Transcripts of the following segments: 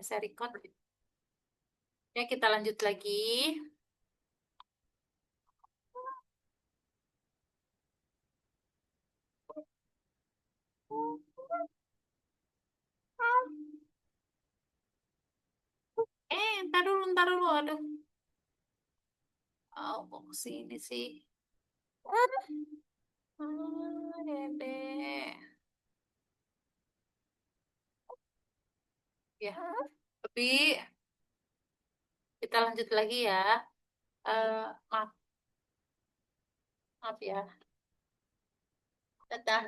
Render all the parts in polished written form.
Saya record. Ya, kita lanjut lagi. Ntar dulu. Aduh. Oh, kok kesini sih? Dede. Ya, tapi kita lanjut lagi ya. Eh, maaf, maaf ya.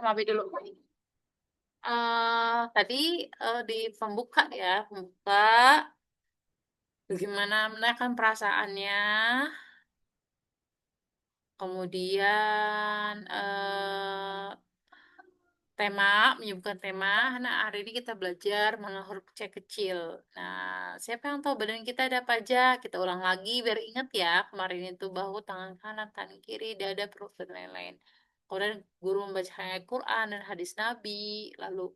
Maaf dulu. Tadi di pembuka ya, pembuka. Bagaimana menaikkan perasaannya. Kemudian menyebutkan tema. Nah, hari ini kita belajar mengenal huruf C kecil. Nah, siapa yang tahu badan kita ada apa aja? Kita ulang lagi biar ingat ya. Kemarin itu bahu, tangan kanan, tangan kiri, dada, perut, dan lain-lain. Kemudian guru membaca ayat Quran dan hadis Nabi. Lalu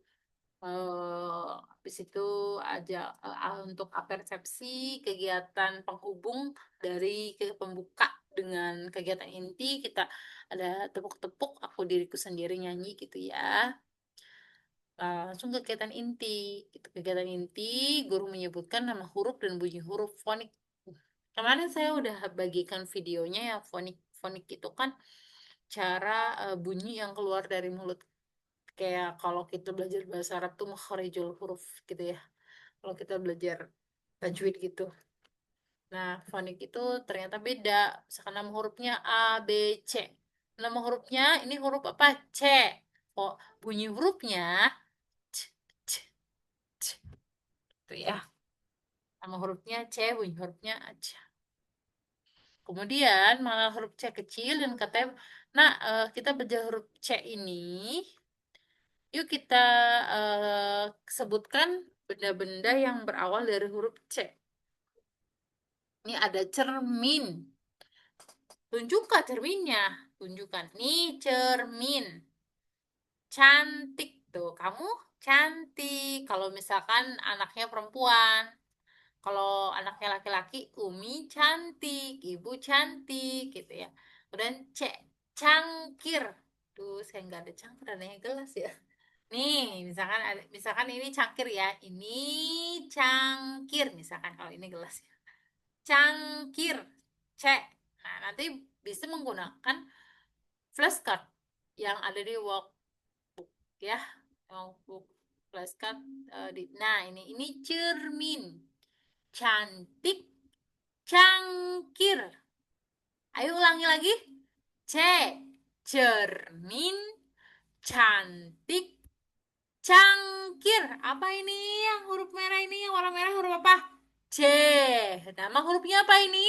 habis itu aja untuk apersepsi kegiatan penghubung dari ke pembuka dengan kegiatan inti kita ada tepuk-tepuk aku diriku sendiri nyanyi gitu ya. Langsung ke kegiatan inti. Gitu. Kegiatan inti, guru menyebutkan nama huruf dan bunyi huruf fonik. Kemarin saya udah bagikan videonya ya, fonik. Fonik itu kan cara bunyi yang keluar dari mulut. Kayak kalau kita belajar bahasa Arab tuh makharijul huruf gitu ya. Kalau kita belajar tajwid gitu. Nah, fonik itu ternyata beda. Misalkan nama hurufnya A, B, C. Nama hurufnya ini huruf apa? C. Oh, bunyi hurufnya C, C, C. Itu ya. Nama hurufnya C, bunyi hurufnya C. Kemudian malah huruf C kecil dan katanya, nah kita belajar huruf C ini, yuk kita sebutkan benda-benda yang berawal dari huruf C. Ini ada cermin. Tunjukkan cerminnya. Tunjukkan. Nih cermin. Cantik tuh. Kamu cantik. Kalau misalkan anaknya perempuan. Kalau anaknya laki-laki, Umi cantik, Ibu cantik gitu ya. Kemudian C, cangkir. Tuh, saya nggak ada cangkir, adanya gelas ya. Nih, misalkan ini cangkir ya. Ini cangkir misalkan kalau ini gelas ya. Cangkir. C. Nah, nanti bisa menggunakan flashcard yang ada di workbook ya. Workbook flashcard nah ini cermin. Cantik, cangkir. Ayo ulangi lagi. C. Cermin, cantik, cangkir. Apa ini yang huruf merah ini? Yang warna merah huruf apa? C. Nama hurufnya apa ini?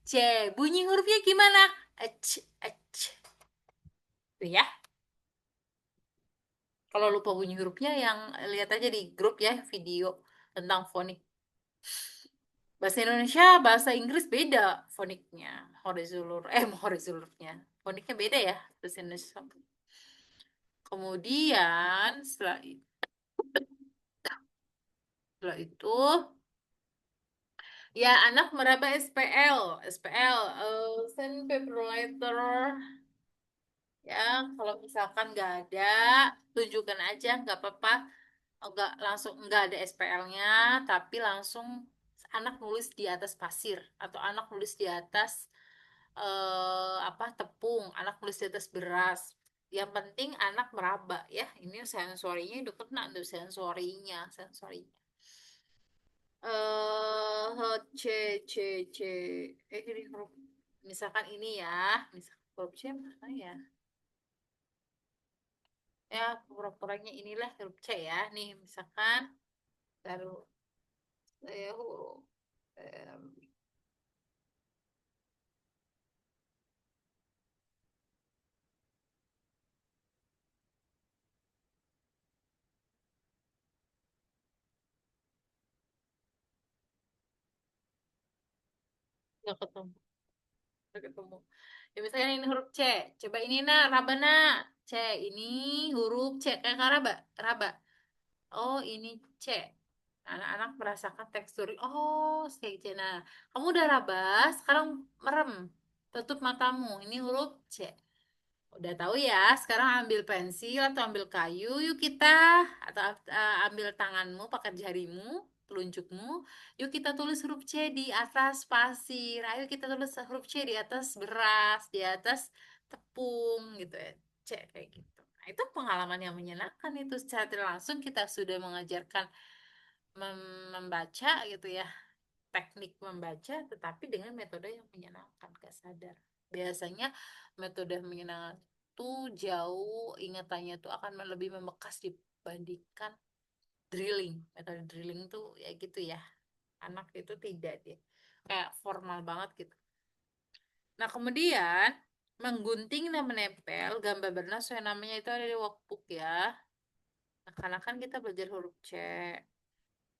C. Bunyi hurufnya gimana? Ec, ec. Tuh ya. Kalau lupa bunyi hurufnya yang lihat aja di grup ya video tentang fonik. Bahasa Indonesia, bahasa Inggris beda foniknya. Horizontalnya. Foniknya beda ya bahasa Indonesia. Kemudian setelah itu ya anak meraba SPL, SPL, send paper letter. Ya, kalau misalkan nggak ada, tunjukkan aja, nggak apa-apa. Nggak ada SPL-nya, tapi langsung anak nulis di atas pasir atau anak nulis di atas apa tepung, anak nulis di atas beras. Yang penting anak meraba ya. Ini sensorinya udah kena tuh sensorinya. C C C ini huruf misalkan ini ya, misalkan huruf C mana ya? Ya, pura-puranya inilah huruf C ya. Nih, misalkan baru huruf nggak ketemu, nggak ketemu. Ya, misalnya ini huruf C. Coba ini nah, Rabana. C. Ini huruf C. Kayak raba. Raba. Oh, ini C. Anak-anak merasakan tekstur. Oh, kayak gitu. Nah, kamu udah raba, sekarang merem. Tutup matamu. Ini huruf C. Udah tahu ya, sekarang ambil pensil atau ambil kayu, yuk kita, atau ambil tanganmu, pakai jarimu, telunjukmu, yuk kita tulis huruf C di atas pasir. Ayo kita tulis huruf C di atas beras, di atas tepung gitu ya. C kayak gitu. Nah, itu pengalaman yang menyenangkan itu secara tidak langsung kita sudah mengajarkan membaca gitu ya, teknik membaca tetapi dengan metode yang menyenangkan, gak sadar. Biasanya metode menyenangkan tuh jauh ingatannya tuh akan lebih membekas dibandingkan drilling. Metode drilling tuh ya gitu ya, anak itu tidak dia kayak formal banget gitu. Nah kemudian menggunting dan menempel gambar bernas yang namanya itu ada di workbook ya. Nah, karena kan kita belajar huruf C.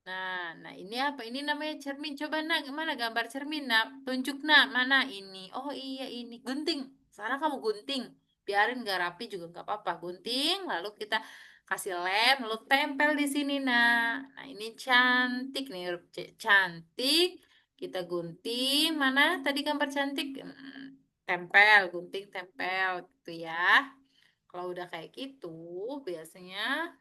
Nah, ini apa? Ini namanya cermin. Coba nak, mana gambar cermin nak? Tunjuk nak, mana ini? Oh iya ini, gunting. Sekarang kamu gunting. Biarin nggak rapi juga nggak apa-apa. Gunting, lalu kita kasih lem, lalu tempel di sini nak. Nah ini cantik nih, huruf C. Cantik. Kita gunting. Mana tadi gambar cantik? Tempel, gunting, tempel, gitu ya. Kalau udah kayak gitu, biasanya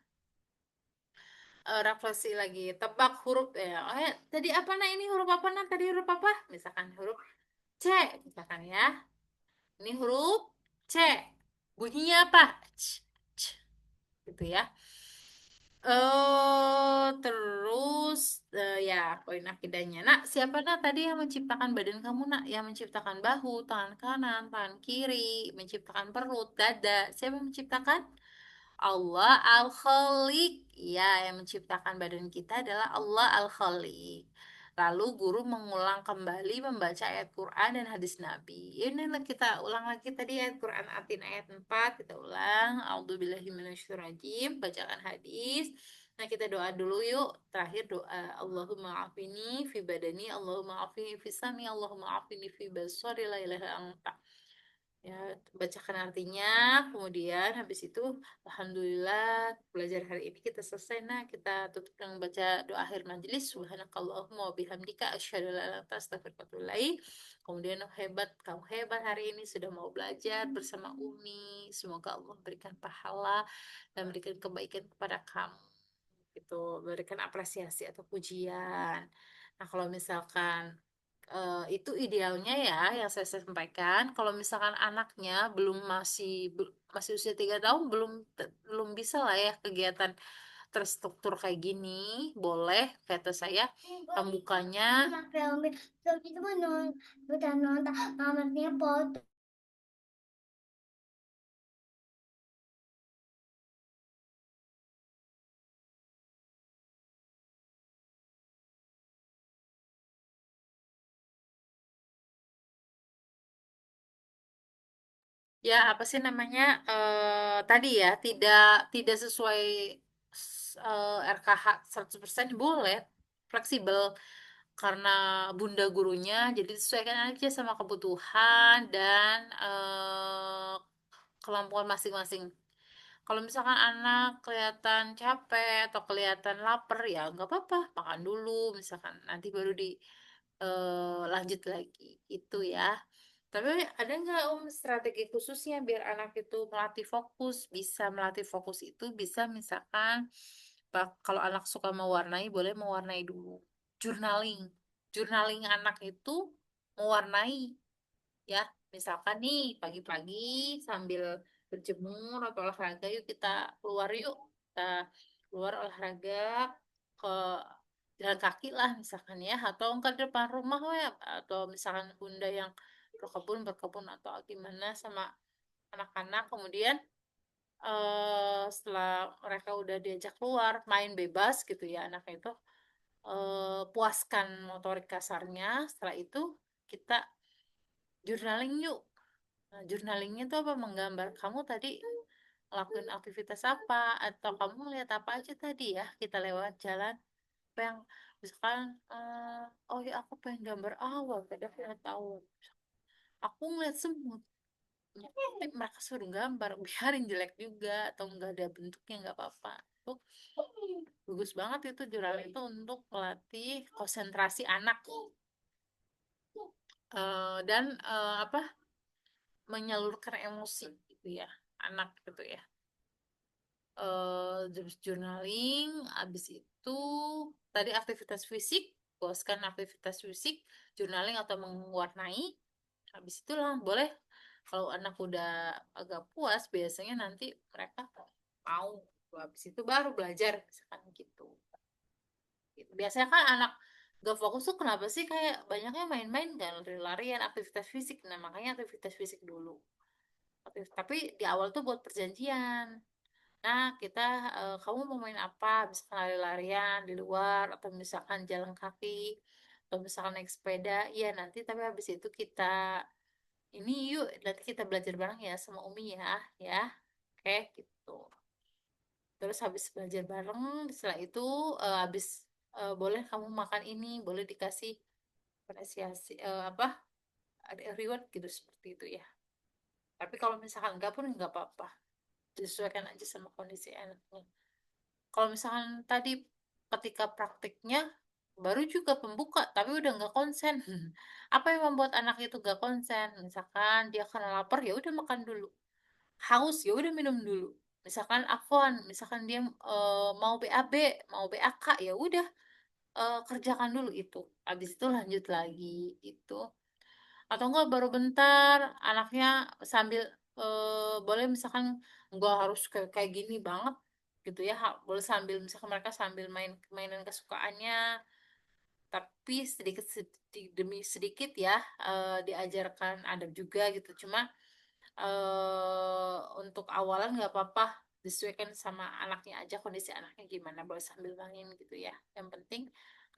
refleksi lagi tebak huruf ya oh ya tadi apa nah ini huruf apa nah tadi huruf apa misalkan huruf C misalkan ya ini huruf C bunyinya apa C, gitu ya terus ya poin akidahnya nak siapa nak tadi yang menciptakan badan kamu nak yang menciptakan bahu tangan kanan tangan kiri menciptakan perut dada siapa yang menciptakan Allah Al-Khaliq. Ya, yang menciptakan badan kita adalah Allah Al-Khaliq. Lalu guru mengulang kembali membaca ayat Quran dan hadis Nabi. Ini kita ulang lagi tadi ayat Quran Atin ayat 4. Kita ulang. A'udzubillahiminasyaitonirrajim. Bacakan hadis. Nah, kita doa dulu yuk. Terakhir doa. Allahumma afini fi badani. Allahumma afini fi sami. Allahumma afini fi basari. La ilaha anta. Ya, bacakan artinya, kemudian habis itu, alhamdulillah, belajar hari ini kita selesai. Nah, kita tutup dengan baca doa akhir majelis. Subhanakallahumma wa bihamdika asyhadu an la ilaha illa anta astaghfiruka wa atubu ilaik. Kemudian hebat, kamu hebat hari ini sudah mau belajar bersama Umi. Semoga Allah berikan pahala dan berikan kebaikan kepada kamu. Gitu, berikan apresiasi atau pujian. Nah, kalau misalkan itu idealnya ya yang saya sampaikan. Kalau misalkan anaknya masih usia 3 tahun belum bisa lah ya kegiatan terstruktur kayak gini, boleh kata saya pembukanya ya apa sih namanya tadi ya tidak tidak sesuai RKH 100% boleh fleksibel karena bunda gurunya jadi disesuaikan aja sama kebutuhan dan kemampuan masing-masing. Kalau misalkan anak kelihatan capek atau kelihatan lapar ya nggak apa-apa makan dulu misalkan nanti baru lanjut lagi itu ya. Tapi ada nggak strategi khususnya biar anak itu melatih fokus? Bisa melatih fokus itu bisa misalkan kalau anak suka mewarnai boleh mewarnai dulu. Journaling. Journaling anak itu mewarnai ya. Misalkan nih pagi-pagi sambil berjemur atau olahraga yuk kita keluar yuk. Kita keluar olahraga ke jalan kaki lah misalkan ya atau enggak di depan rumah ya atau misalkan bunda yang berkebun atau gimana sama anak-anak kemudian setelah mereka udah diajak keluar main bebas gitu ya anak itu puaskan motorik kasarnya setelah itu kita journaling yuk. Nah, journalingnya tuh apa menggambar kamu tadi ngelakuin aktivitas apa atau kamu lihat apa aja tadi ya kita lewat jalan apa yang misalkan oh ya aku pengen gambar awal tadi aku nggak tahu aku ngeliat semut. Ya, tapi mereka suruh gambar, biarin jelek juga atau nggak ada bentuknya nggak apa-apa. itu bagus banget itu journaling itu untuk melatih konsentrasi anak. Dan apa, menyalurkan emosi gitu ya anak gitu ya. Terus journaling, habis itu tadi aktivitas fisik, puaskan aktivitas fisik, journaling atau mewarnai. Habis itu lah boleh, kalau anak udah agak puas biasanya nanti mereka mau, habis itu baru belajar misalkan gitu. Biasanya kan anak gak fokus tuh kenapa sih, kayak banyaknya main-main kan, lari-larian, aktivitas fisik. Nah makanya aktivitas fisik dulu. Tapi di awal tuh buat perjanjian. Nah, kita kamu mau main apa? Misalkan lari-larian di luar, atau misalkan jalan kaki, atau misalkan naik sepeda. Iya, nanti tapi habis itu kita ini yuk, nanti kita belajar bareng ya sama Umi ya, ya. Oke, gitu. Terus habis belajar bareng, setelah itu habis boleh kamu makan ini, boleh dikasih apresiasi apa? Ada reward gitu seperti itu ya. Tapi kalau misalkan enggak pun enggak apa-apa. Disesuaikan aja sama kondisi anaknya. Kalau misalkan tadi ketika praktiknya baru juga pembuka tapi udah nggak konsen. Apa yang membuat anak itu nggak konsen? Misalkan dia karena lapar ya udah makan dulu, haus ya udah minum dulu. Misalkan afwan, misalkan dia mau BAB, mau BAK, ya udah kerjakan dulu itu, habis itu lanjut lagi itu. Atau enggak baru bentar anaknya sambil boleh misalkan enggak harus kayak gini banget gitu ya, boleh sambil misalkan mereka sambil main mainan kesukaannya, tapi sedikit demi sedikit ya diajarkan adab juga gitu. Cuma untuk awalan nggak apa-apa, disesuaikan sama anaknya aja, kondisi anaknya gimana, boleh sambil main gitu ya. Yang penting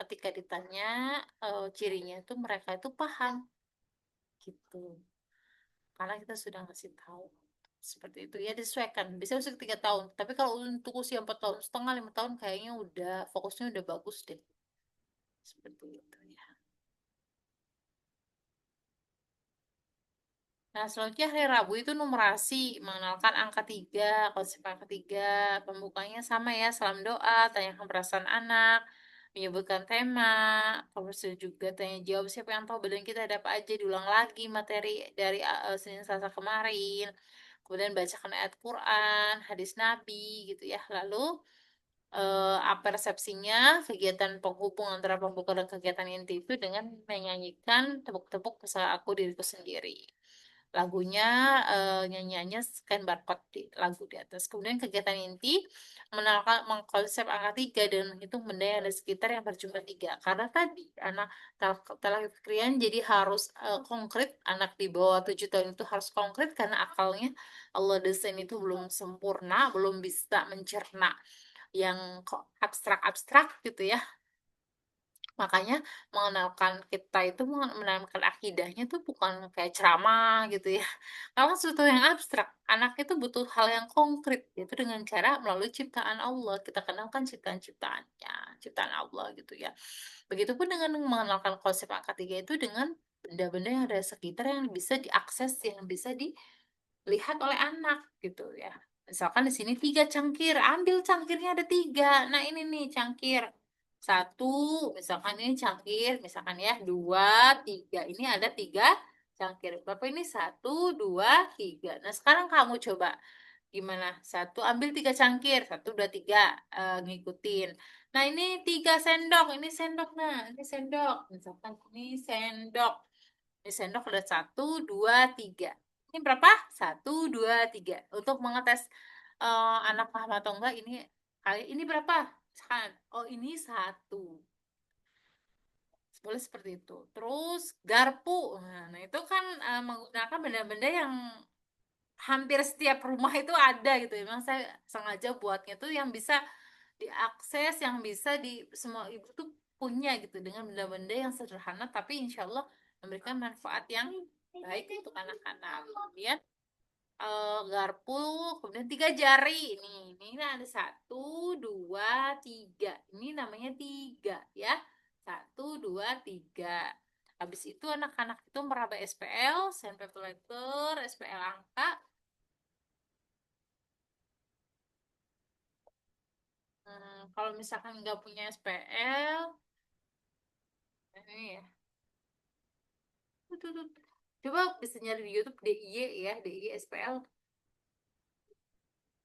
ketika ditanya cirinya itu mereka itu paham gitu, karena kita sudah ngasih tahu seperti itu ya. Disesuaikan bisa usia 3 tahun, tapi kalau untuk usia 4 tahun setengah, 5 tahun kayaknya udah fokusnya udah bagus deh, seperti itu ya. Nah, selanjutnya hari Rabu itu numerasi, mengenalkan angka 3, konsep angka 3, pembukanya sama ya, salam doa, tanyakan perasaan anak, menyebutkan tema, terus juga tanya jawab, siapa yang tahu badan kita ada apa aja, diulang lagi materi dari Senin Selasa kemarin, kemudian bacakan ayat Quran, hadis Nabi gitu ya. Lalu apa resepsinya, kegiatan penghubung antara pembuka dan kegiatan inti itu dengan menyanyikan tepuk-tepuk pesal aku diriku sendiri. Lagunya nyanyiannya scan barcode di lagu di atas. Kemudian kegiatan inti mengenalkan mengkonsep angka 3 dan menghitung benda yang ada sekitar yang berjumlah 3. Karena tadi anak telah fikrian, jadi harus konkret. Anak di bawah 7 tahun itu harus konkret karena akalnya Allah desain itu belum sempurna, belum bisa mencerna yang kok abstrak-abstrak gitu ya. Makanya mengenalkan kita itu, menanamkan akidahnya tuh bukan kayak ceramah gitu ya. Kalau sesuatu yang abstrak, anak itu butuh hal yang konkret, yaitu dengan cara melalui ciptaan Allah. Kita kenalkan ciptaan-ciptaannya, ciptaan Allah gitu ya. Begitupun dengan mengenalkan konsep angka 3 itu dengan benda-benda yang ada sekitar yang bisa diakses, yang bisa dilihat oleh anak gitu ya. Misalkan di sini 3 cangkir, ambil cangkirnya ada 3. Nah ini nih cangkir satu, misalkan ini cangkir, misalkan ya 2, 3, ini ada 3 cangkir. Bapak ini 1, 2, 3. Nah sekarang kamu coba gimana? Satu, ambil 3 cangkir, 1, 2, 3, ngikutin. Nah ini 3 sendok, ini sendok, nah ini sendok, misalkan ini sendok. Ini sendok ada 1, 2, 3. Ini berapa? 1, 2, 3. Untuk mengetes anak paham atau enggak, ini berapa? Misalkan, oh ini 1. Boleh seperti itu. Terus garpu. Nah, itu kan menggunakan benda-benda yang hampir setiap rumah itu ada gitu ya. Memang saya sengaja buatnya tuh yang bisa diakses, yang bisa di semua ibu tuh punya gitu, dengan benda-benda yang sederhana tapi insya Allah memberikan manfaat yang baik untuk anak-anak. Kemudian garpu, kemudian 3 jari. Ini ada 1, 2, 3. Ini namanya 3 ya. 1, 2, 3. Habis itu anak-anak itu meraba SPL, sandpaper, SPL angka. Kalau misalkan nggak punya SPL, ini ya. Tuh. Coba bisa nyari di YouTube DIY ya, DIY SPL.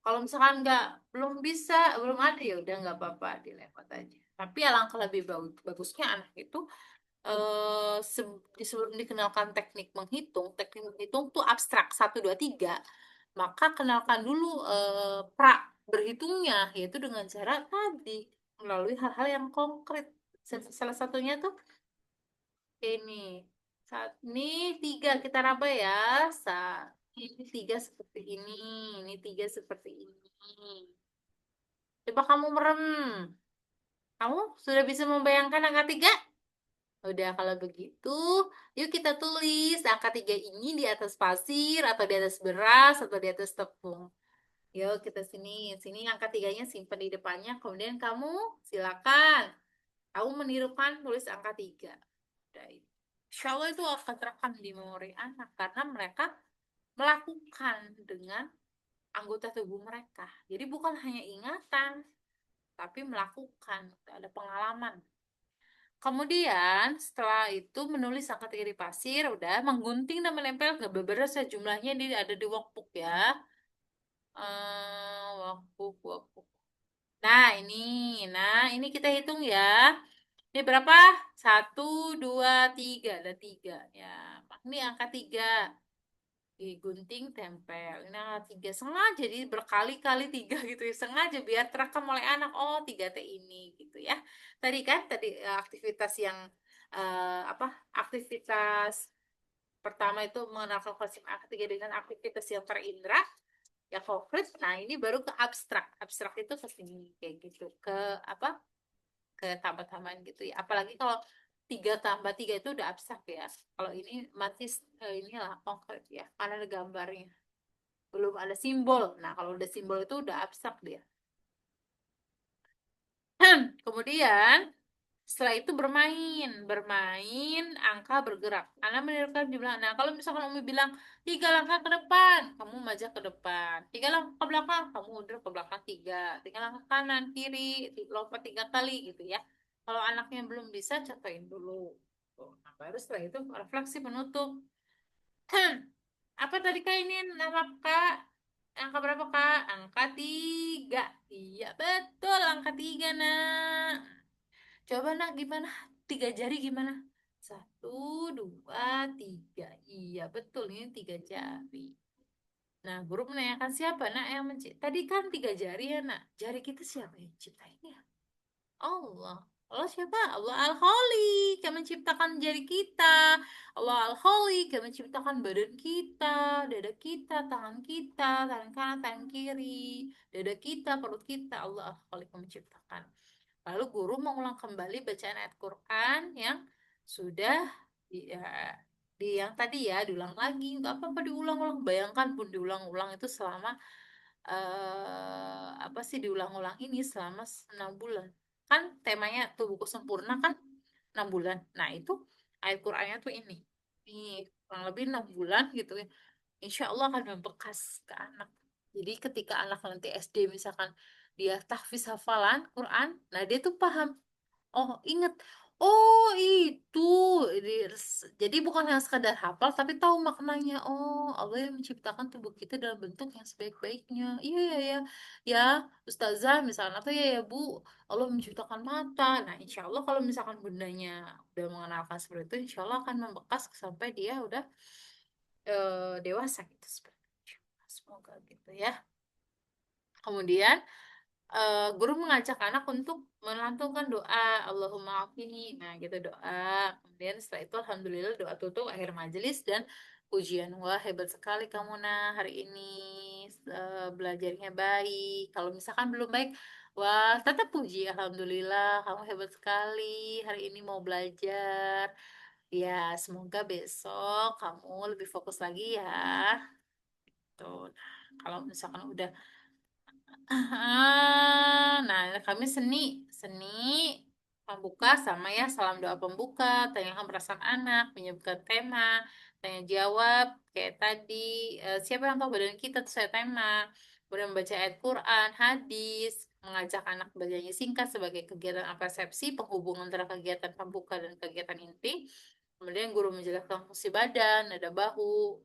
Kalau misalkan nggak, belum bisa, belum ada ya udah nggak apa-apa, dilewat aja. Tapi alangkah lebih bagusnya anak itu sebelum dikenalkan teknik menghitung tuh abstrak 1 2 3, maka kenalkan dulu pra berhitungnya, yaitu dengan cara tadi melalui hal-hal yang konkret. Salah satunya tuh ini saat ini tiga kita raba ya. Saat ini tiga seperti ini tiga seperti ini. Coba kamu merem. Kamu sudah bisa membayangkan angka tiga? Udah kalau begitu, yuk kita tulis angka tiga ini di atas pasir atau di atas beras atau di atas tepung. Yuk kita sini, sini angka tiganya simpan di depannya. Kemudian kamu silakan, kamu menirukan tulis angka tiga. Udah itu. Insya Allah itu akan terekam di memori anak karena mereka melakukan dengan anggota tubuh mereka. Jadi bukan hanya ingatan, tapi melakukan, ada pengalaman. Kemudian setelah itu menulis angka tiga di pasir, udah menggunting dan menempel ke beberapa jumlahnya ada di workbook ya. Workbook. Nah ini kita hitung ya. Ini berapa? Satu, dua, tiga, ada tiga ya. Ini angka tiga digunting tempel. Ini angka tiga sengaja jadi berkali-kali tiga gitu ya, sengaja biar terekam oleh anak. Oh, tiga T ini gitu ya. Tadi aktivitas yang apa? Aktivitas pertama itu mengenalkan konsep angka tiga dengan aktivitas yang terindra, ya konkret. Nah, ini baru ke abstrak. Abstrak itu ke sini kayak gitu. Ke apa? Ke tambah-tambahan gitu ya. Apalagi kalau tiga tambah tiga itu udah abstrak ya. Kalau ini masih inilah konkret ya, karena ada gambarnya, belum ada simbol. Nah, kalau udah simbol itu udah abstrak dia. Kemudian setelah itu bermain angka bergerak. Anda menirukan jumlah. Nah, kalau misalkan Umi bilang 3 langkah ke depan, kamu maju ke depan. 3 langkah ke belakang, kamu mundur ke belakang tiga. 3 langkah kanan, kiri, lompat 3 kali gitu ya. Kalau anaknya belum bisa, contohin dulu. Tuh, nah, baru setelah itu refleksi penutup. Apa tadi kak ini nama kak? Angka berapa kak? Angka tiga. Iya betul, angka tiga nak. Coba nak gimana? 3 jari gimana? Satu, dua, tiga. Iya betul, ini 3 jari. Nah, guru menanyakan siapa nak yang mencipta? Tadi kan 3 jari ya nak. Jari kita siapa yang ciptain ya? Allah. Allah siapa? Allah Al-Khaliq yang menciptakan jari kita. Allah Al-Khaliq yang menciptakan badan kita, dada kita, tangan kanan, tangan kiri, dada kita, perut kita. Allah Al-Khaliq yang menciptakan. Lalu guru mengulang kembali bacaan ayat Quran yang sudah di yang tadi ya, diulang lagi. Nggak apa-apa diulang-ulang. Bayangkan pun diulang-ulang itu selama apa sih, diulang-ulang ini selama 6 bulan. Kan temanya tuh buku sempurna kan 6 bulan. Nah itu ayat Qurannya tuh ini kurang lebih 6 bulan gitu ya. Insya Allah akan membekas ke anak. Jadi ketika anak nanti SD misalkan dia tahfiz hafalan Quran, nah dia tuh paham. Oh, inget. Oh, itu. Jadi bukan yang sekadar hafal, tapi tahu maknanya. Oh, Allah yang menciptakan tubuh kita dalam bentuk yang sebaik-baiknya. Iya, iya, ya. Ya, Ustazah misalnya, atau ya, ya, Bu, Allah menciptakan mata. Nah, insya Allah kalau misalkan bundanya udah mengenalkan seperti itu, insya Allah akan membekas sampai dia udah dewasa gitu. Semoga gitu ya. Kemudian guru mengajak anak untuk melantunkan doa Allahumma afini, nah gitu doa. Kemudian setelah itu alhamdulillah doa tutup akhir majelis dan pujian. Wah hebat sekali kamu nah hari ini, belajarnya baik. Kalau misalkan belum baik, wah tetap puji alhamdulillah kamu hebat sekali hari ini mau belajar. Ya semoga besok kamu lebih fokus lagi ya. Tuh. Nah, kalau misalkan udah nah, kami seni pembuka sama ya, salam doa pembuka, tanyakan perasaan anak, menyebutkan tema, tanya jawab, kayak tadi, siapa yang tahu badan kita, tuh saya tema, kemudian membaca ayat Quran, hadis, mengajak anak bernyanyi singkat sebagai kegiatan persepsi, penghubungan antara kegiatan pembuka dan kegiatan inti. Kemudian guru menjelaskan fungsi badan, ada bahu.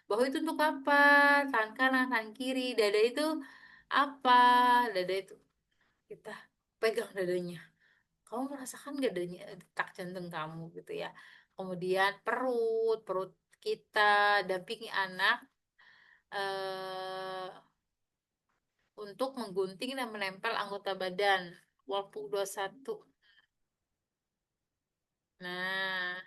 Bahu itu untuk apa? Tangan kanan, tangan kiri. Dada itu apa? Dada itu kita pegang dadanya. Kamu merasakan gak detak jantung kamu gitu ya. Kemudian perut, perut kita dampingi anak eh, untuk menggunting dan menempel anggota badan. Waktu 21. Nah,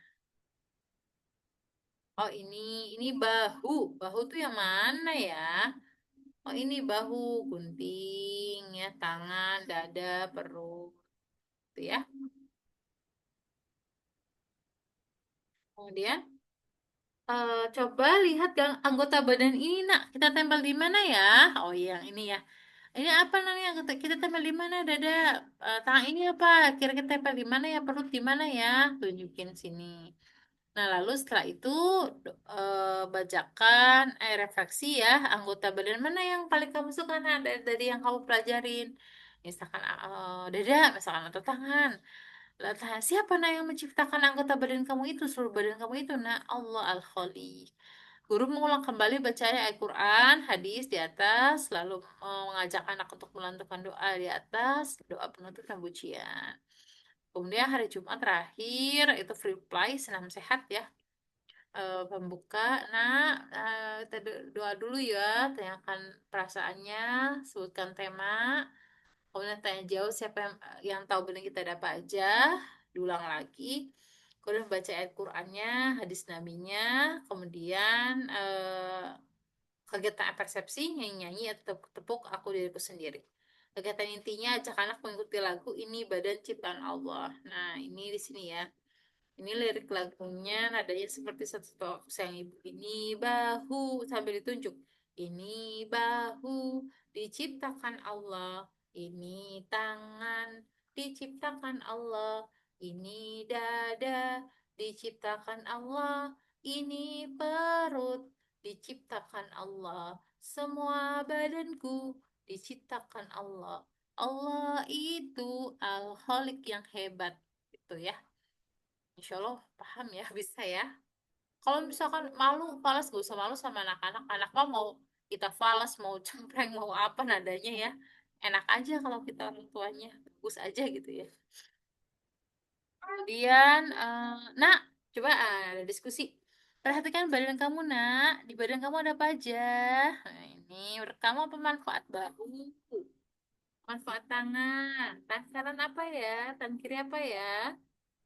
oh ini bahu. Bahu tuh yang mana ya? Oh ini bahu, gunting ya, tangan, dada, perut, gitu ya. Kemudian coba lihat anggota badan ini, nak. Kita tempel di mana ya? Oh iya, yang ini ya. Ini apa namanya? Kita tempel di mana, dada? Tangan ini apa? Kira kita tempel di mana ya? Perut di mana ya? Tunjukin sini. Nah, lalu setelah itu bacakan, refleksi ya, anggota badan mana yang paling kamu suka, nah, dari yang kamu pelajarin. Misalkan dada, misalkan atau tangan. Lah, siapa nah yang menciptakan anggota badan kamu itu, seluruh badan kamu itu? Nah, Allah Al-Khaliq. Guru mengulang kembali bacaan Al-Quran, hadis di atas, lalu mengajak anak untuk melantunkan doa di atas, doa penutup dan pujian. Kemudian hari Jumat terakhir itu free play, senam sehat ya. Pembuka, nah kita doa dulu ya, tanyakan perasaannya, sebutkan tema, kemudian tanya jauh siapa yang tahu benar kita ada apa aja, diulang lagi, kemudian baca ayat Qurannya, hadis nabinya, kemudian kegiatan persepsi, nyanyi-nyanyi atau tepuk-tepuk aku diriku sendiri. Kegiatan intinya ajak anak mengikuti lagu ini badan ciptaan Allah. Nah, ini di sini ya. Ini lirik lagunya nadanya seperti satu sayang ibu. Ini bahu sambil ditunjuk. Ini bahu diciptakan Allah. Ini tangan diciptakan Allah. Ini dada diciptakan Allah. Ini perut diciptakan Allah. Semua badanku diciptakan Allah. Allah itu Al-Khaliq yang hebat. Itu ya. Insya Allah paham ya, bisa ya. Kalau misalkan malu, falas gak usah malu sama anak-anak. Anak mah mau kita falas, mau cempreng, mau apa nadanya ya. Enak aja kalau kita orang tuanya. Bagus aja gitu ya. Kemudian, nak, coba ada diskusi. Perhatikan badan kamu, nak. Di badan kamu ada apa aja? Nah, ini menurut kamu apa manfaat bahu? Manfaat tangan. Tangan kanan apa ya? Tangan kiri apa ya?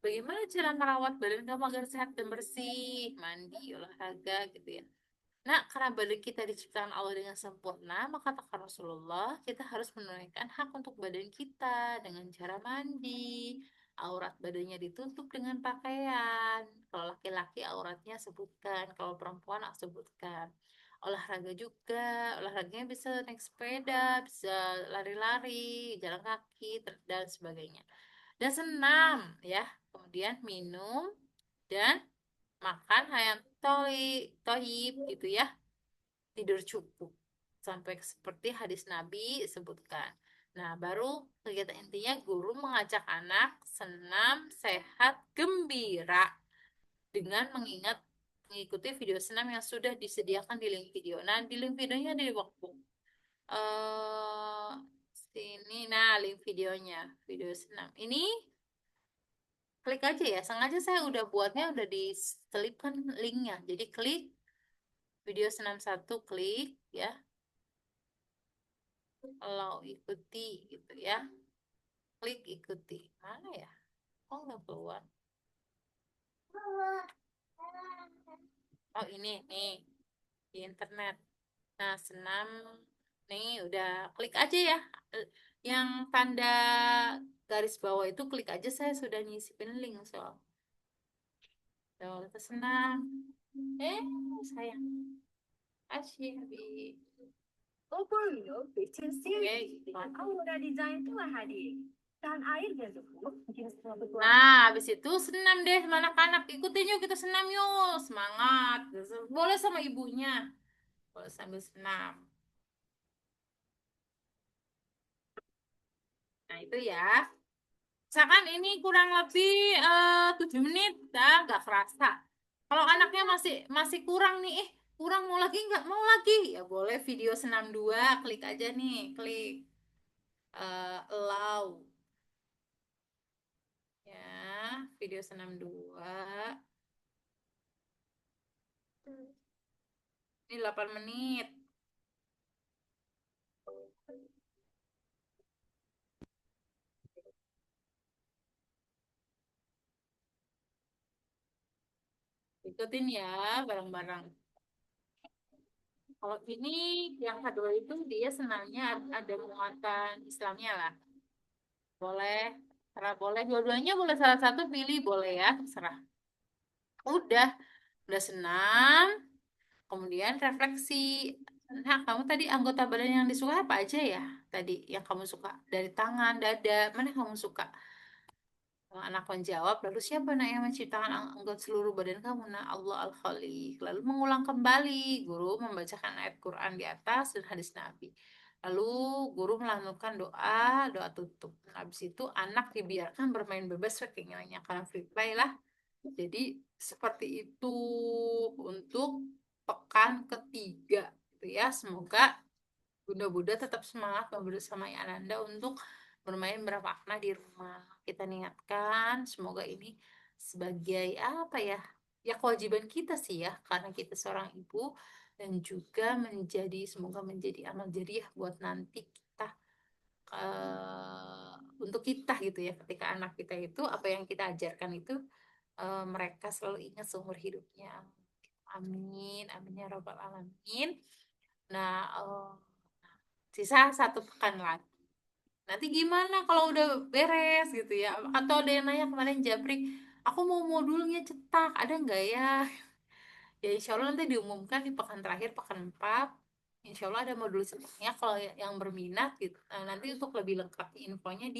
Bagaimana cara merawat badan kamu agar sehat dan bersih? Mandi, olahraga gitu ya. Nah, karena badan kita diciptakan Allah dengan sempurna, maka kata Rasulullah, kita harus menunaikan hak untuk badan kita dengan cara mandi. Aurat badannya ditutup dengan pakaian. Kalau laki-laki auratnya sebutkan, kalau perempuan sebutkan. Olahraga juga, olahraganya bisa naik sepeda, bisa lari-lari, jalan kaki, dan sebagainya. Dan senam ya, kemudian minum dan makan hayam toyib gitu ya, tidur cukup sampai seperti hadis Nabi sebutkan. Nah, baru kegiatan intinya guru mengajak anak senam sehat gembira dengan mengikuti video senam yang sudah disediakan di link video. Nah, di link videonya ada di workbook. eh Sini, nah link videonya, video senam. Ini klik aja ya. Sengaja saya udah buatnya udah diselipkan linknya. Jadi klik video senam satu, klik ya. Kalau ikuti gitu ya. Klik ikuti. Mana ya? Oh nggak keluar. Oh ini nih di internet. Nah senam nih udah klik aja ya. Yang tanda garis bawah itu klik aja, saya sudah nyisipin link soal. Tuh, senam. Eh sayang. Asyik. Oporlo Petersil Aura Design telah hadir. Tahan air dan cukup. Nah, habis itu senam deh sama anak-anak. Ikutin yuk, kita senam yuk. Semangat. Boleh sama ibunya. Boleh sambil senam. Nah, itu ya. Misalkan ini kurang lebih 7 menit, dah nggak kerasa. Kalau anaknya masih masih kurang nih, kurang mau lagi nggak mau lagi, ya boleh video senam dua, klik aja nih, klik allow ya, video senam dua. Ini 8 menit. Ikutin ya bareng-bareng. Kalau ini yang kedua itu dia senamnya ada muatan Islamnya lah. Boleh, terserah boleh. Dua-duanya boleh salah satu pilih boleh ya, terserah. Udah, udah senam, kemudian refleksi. Nah, kamu tadi anggota badan yang disuka apa aja ya? Tadi yang kamu suka dari tangan, dada, mana yang kamu suka? Anak menjawab, lalu siapa nak yang menciptakan anggota seluruh badan kamu? Nah, Allah Al-Khaliq. Lalu mengulang kembali, guru membacakan ayat Quran di atas dan hadis Nabi. Lalu guru melantunkan doa, doa tutup. Habis itu anak dibiarkan bermain bebas keinginannya karena free play lah. Jadi seperti itu untuk pekan ketiga, gitu ya. Semoga Bunda-bunda tetap semangat membersamai Ananda untuk bermain bermakna di rumah. Kita niatkan semoga ini sebagai apa ya? Ya kewajiban kita sih ya, karena kita seorang ibu dan juga menjadi semoga menjadi amal jariah buat nanti kita untuk kita gitu ya. Ketika anak kita itu apa yang kita ajarkan itu mereka selalu ingat seumur hidupnya. Amin, amin ya robbal alamin. Nah, sisa 1 pekan lagi. Nanti gimana kalau udah beres gitu ya? Atau ada yang nanya kemarin Japri, aku mau modulnya cetak, ada nggak ya? Ya insya Allah nanti diumumkan di pekan terakhir, pekan 4. Insya Allah ada modul cetaknya kalau yang berminat gitu. Nah, nanti untuk lebih lengkap infonya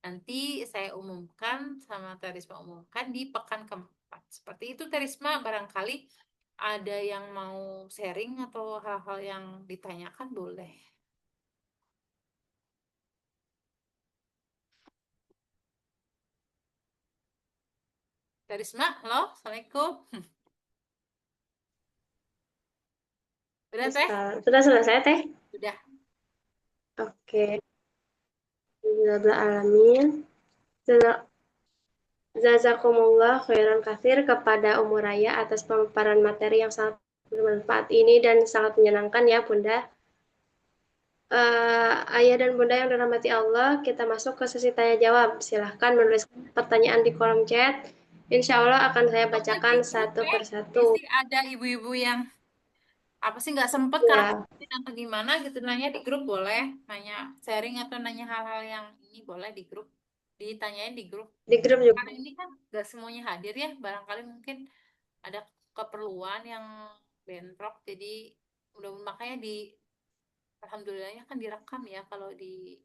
nanti saya umumkan sama Terisma umumkan di pekan keempat. Seperti itu Terisma, barangkali ada yang mau sharing atau hal-hal yang ditanyakan boleh. Terisma, halo, Assalamualaikum. Udah teh? Sudah selesai, Teh? Udah. Oke. Alhamdulillah alamin. Jazakumullah khairan katsir kepada Ummu Raya atas pemaparan materi yang sangat bermanfaat ini dan sangat menyenangkan ya, Bunda. Ayah dan Bunda yang dirahmati Allah, kita masuk ke sesi tanya jawab. Silahkan menulis pertanyaan di kolom chat. Insya Allah akan saya Coba di bacakan grup satu teh. persatu. Biasanya ada ibu-ibu yang apa sih nggak sempet karena Ya, vaksin atau gimana gitu nanya di grup boleh. Nanya sharing atau nanya hal-hal yang ini boleh di grup. Ditanyain di grup. di grup Karena juga. ini kan nggak semuanya hadir ya. Barangkali mungkin ada keperluan yang bentrok. Jadi udah makanya alhamdulillahnya kan direkam ya kalau di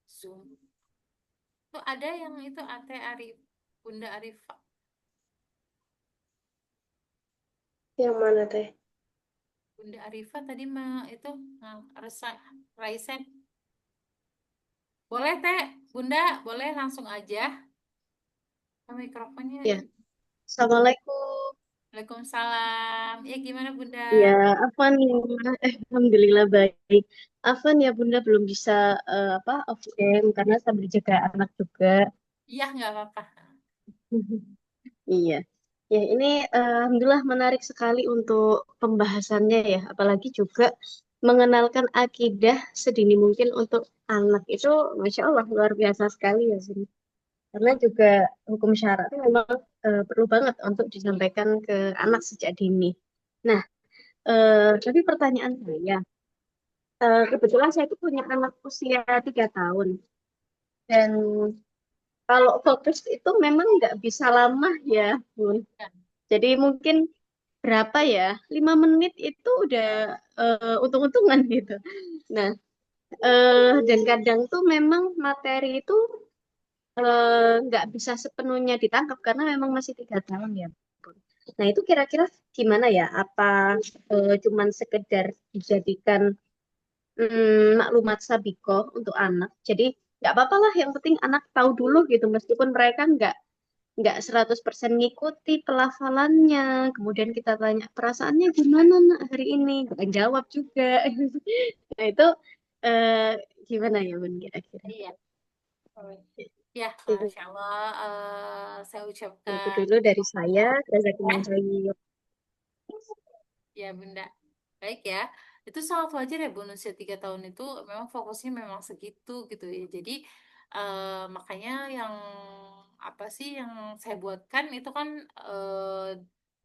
Zoom. Tuh ada yang itu Ate Arif, Bunda Arifah. Yang mana, Teh? Bunda Arifah tadi mah itu Raisen. Boleh teh, Bunda, boleh langsung aja ke mikrofonnya. Ya. Assalamualaikum. Waalaikumsalam. Ya gimana Bunda? Ya, Afwan ya. Alhamdulillah baik. Afwan ya Bunda belum bisa off cam karena sambil jaga anak juga. Iya nggak apa-apa. Iya. Ya, ini alhamdulillah menarik sekali untuk pembahasannya ya, apalagi juga mengenalkan akidah sedini mungkin untuk anak itu, masya Allah luar biasa sekali ya sini. Karena juga hukum syara itu memang perlu banget untuk disampaikan ke anak sejak dini. Nah, tapi pertanyaan saya. Kebetulan saya itu punya anak usia 3 tahun dan kalau fokus itu memang nggak bisa lama ya, Bun. Jadi mungkin berapa ya, 5 menit itu udah untung-untungan gitu. Nah, dan kadang tuh memang materi itu nggak bisa sepenuhnya ditangkap karena memang masih 3 tahun ya, Bun. Nah, itu kira-kira gimana ya? Apa cuman sekedar dijadikan maklumat sabiko untuk anak? Jadi nggak apa-apa lah, yang penting anak tahu dulu gitu, meskipun mereka nggak 100% ngikuti pelafalannya. Kemudian kita tanya perasaannya gimana nak hari ini, nggak jawab juga. Nah itu eh, gimana ya Bun kira-kira? Iya. Ya, Itu, Masya Allah, saya itu ucapkan dulu dari saya. Jazakumullah khair. ya Bunda. Baik ya. Itu sangat wajar ya Bun, usia 3 tahun itu memang fokusnya memang segitu gitu ya. Jadi makanya yang apa sih yang saya buatkan itu kan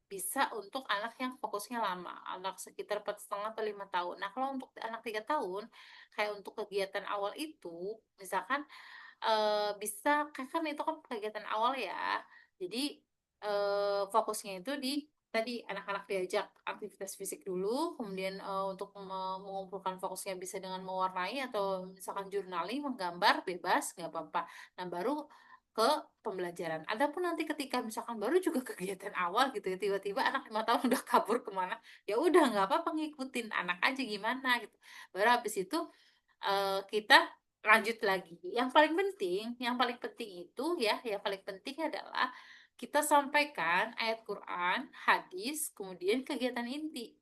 bisa untuk anak yang fokusnya lama, anak sekitar 4,5 atau 5 tahun. Nah, kalau untuk anak 3 tahun, kayak untuk kegiatan awal itu, misalkan bisa kan itu kan kegiatan awal ya. Jadi fokusnya itu di tadi anak-anak diajak aktivitas fisik dulu, kemudian untuk mengumpulkan fokusnya bisa dengan mewarnai atau misalkan journaling, menggambar bebas nggak apa-apa. Nah baru ke pembelajaran. Adapun nanti ketika misalkan baru juga kegiatan awal gitu ya, tiba-tiba anak 5 tahun udah kabur kemana, ya udah nggak apa-apa ngikutin anak aja gimana gitu. Baru habis itu kita lanjut lagi. Yang paling penting itu ya, yang paling penting adalah kita sampaikan ayat Quran, hadis, kemudian kegiatan inti.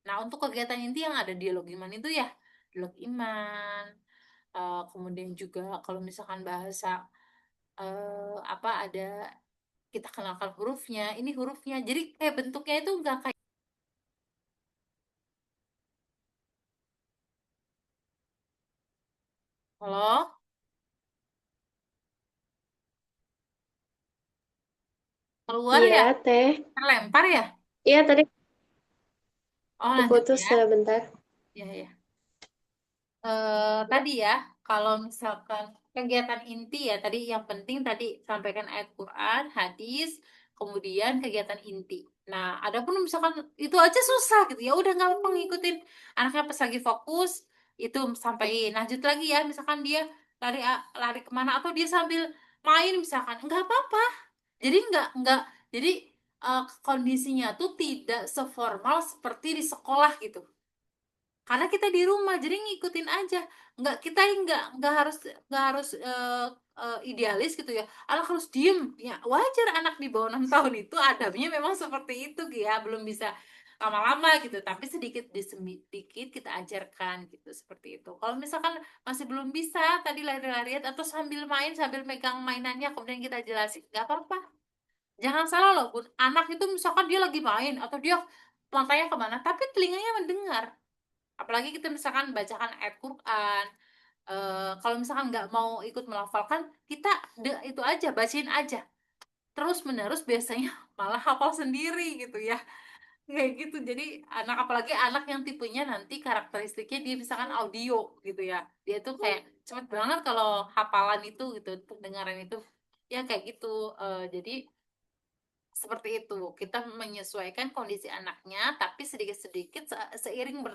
Nah, untuk kegiatan inti yang ada dialog iman itu ya, dialog iman, kemudian juga kalau misalkan bahasa apa ada kita kenalkan hurufnya, ini hurufnya. Jadi kayak bentuknya itu enggak kayak halo, keluar Iya, ya, Teh. terlempar ya. Iya, tadi Oh, lanjut keputus ya. sebentar. Ya, ya. Tadi ya, kalau misalkan kegiatan inti ya, tadi yang penting tadi sampaikan ayat Quran, hadis, kemudian kegiatan inti. Nah, adapun misalkan itu aja susah gitu ya, udah nggak apa ngikutin anaknya pas lagi fokus itu sampai lanjut lagi ya, misalkan dia lari kemana atau dia sambil main misalkan, nggak apa-apa. Jadi nggak, jadi kondisinya tuh tidak seformal seperti di sekolah gitu karena kita di rumah jadi ngikutin aja nggak kita nggak harus idealis gitu ya anak harus diem ya wajar anak di bawah 6 tahun itu adabnya memang seperti itu ya belum bisa lama-lama gitu tapi sedikit demi sedikit kita ajarkan gitu seperti itu kalau misalkan masih belum bisa tadi lari-larian atau sambil main sambil megang mainannya kemudian kita jelasin nggak apa-apa jangan salah loh Bun anak itu misalkan dia lagi main atau dia matanya kemana tapi telinganya mendengar apalagi kita misalkan bacakan ayat Quran kalau misalkan nggak mau ikut melafalkan kita itu aja bacain aja terus menerus biasanya malah hafal sendiri gitu ya kayak gitu jadi anak apalagi anak yang tipenya nanti karakteristiknya dia misalkan audio gitu ya dia tuh kayak cepet banget kalau hafalan itu gitu pendengaran itu ya kayak gitu. Jadi seperti itu, kita menyesuaikan kondisi anaknya, tapi sedikit-sedikit seiring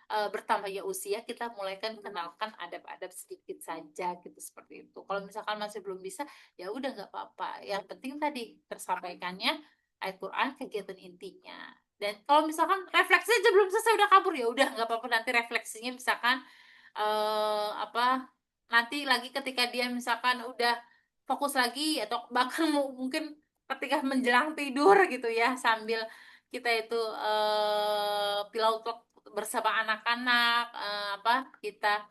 bertambahnya usia, kita mulaikan kenalkan adab-adab sedikit saja gitu seperti itu. Kalau misalkan masih belum bisa, ya udah nggak apa-apa. Yang penting tadi tersampaikannya ayat Quran kegiatan intinya. Dan kalau misalkan refleksi aja belum selesai udah kabur ya udah nggak apa-apa nanti refleksinya misalkan apa nanti lagi ketika dia misalkan udah fokus lagi atau bahkan mungkin ketika menjelang tidur gitu ya sambil kita itu pilau talk bersama anak-anak apa kita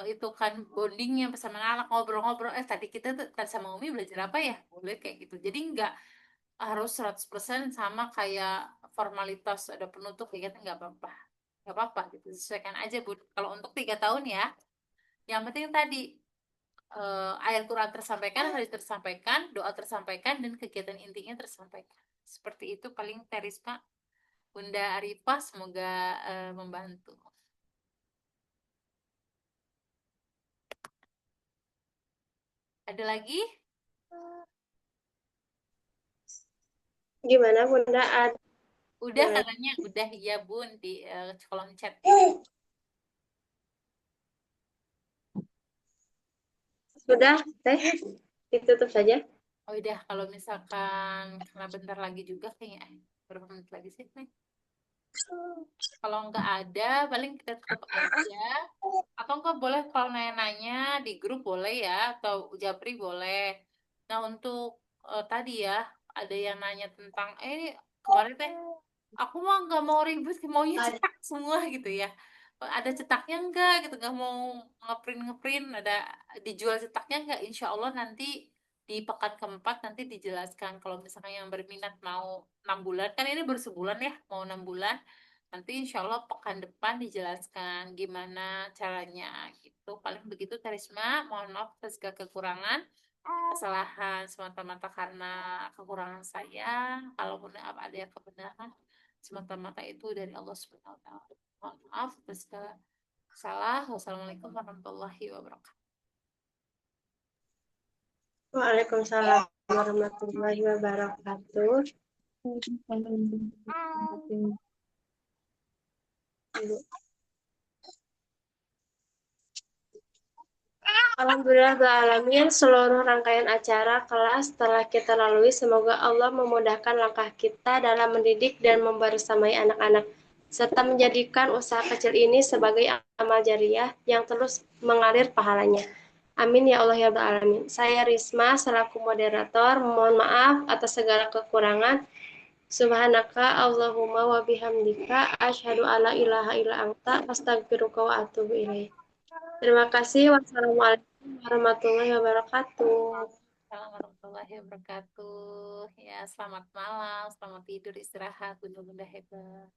itu kan bondingnya bersama anak ngobrol-ngobrol tadi kita tuh tadi sama Umi belajar apa ya boleh kayak gitu jadi nggak harus 100% sama kayak formalitas ada penutup kayak gitu nggak apa-apa gitu sesuaikan aja Bu kalau untuk 3 tahun ya yang penting tadi ayat Quran tersampaikan, hadis tersampaikan, doa tersampaikan, dan kegiatan intinya tersampaikan. Seperti itu paling Terisma. Bunda Arifah semoga membantu. Ada lagi? Gimana Bunda? Udah katanya, udah ya Bun di kolom chat. Sudah, Teh. Ditutup saja. Oh udah, kalau misalkan karena bentar lagi juga kayaknya berapa menit lagi sih nih? Kalau nggak ada, paling kita tutup aja. Atau enggak boleh kalau nanya-nanya di grup boleh ya, atau Japri boleh. Nah untuk tadi ya, ada yang nanya tentang, kemarin teh, aku mah nggak mau ribet, maunya cetak semua gitu ya. Ada cetaknya enggak gitu, nggak mau ngeprint ngeprint, ada dijual cetaknya enggak? Insya Allah nanti di pekan keempat nanti dijelaskan. Kalau misalnya yang berminat mau 6 bulan, kan ini baru sebulan ya, mau 6 bulan. Nanti insya Allah pekan depan dijelaskan gimana caranya gitu. Paling begitu Karisma. Mohon maaf atas segala kekurangan, kesalahan semata-mata karena kekurangan saya. Kalaupun ada yang kebenaran, semata-mata itu dari Allah Subhanahu wa taala. Mohon maaf atas segala salah. Wassalamualaikum warahmatullahi wabarakatuh. Waalaikumsalam warahmatullahi wabarakatuh. Alhamdulillah alamin seluruh rangkaian acara kelas telah kita lalui. Semoga Allah memudahkan langkah kita dalam mendidik dan membersamai anak-anak, serta menjadikan usaha kecil ini sebagai amal jariah yang terus mengalir pahalanya. Amin ya Allah ya Rabbal Alamin. Saya Risma selaku moderator, mohon maaf atas segala kekurangan. Subhanaka Allahumma wa bihamdika asyhadu alla ilaha illa anta astaghfiruka wa atubu ilaik. Terima kasih. Wassalamualaikum warahmatullahi wabarakatuh. Assalamualaikum warahmatullahi wabarakatuh. Ya, selamat malam, selamat tidur, istirahat, bunda-bunda hebat.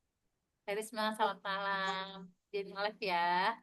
Karisma, selamat malam. Jadi live ya.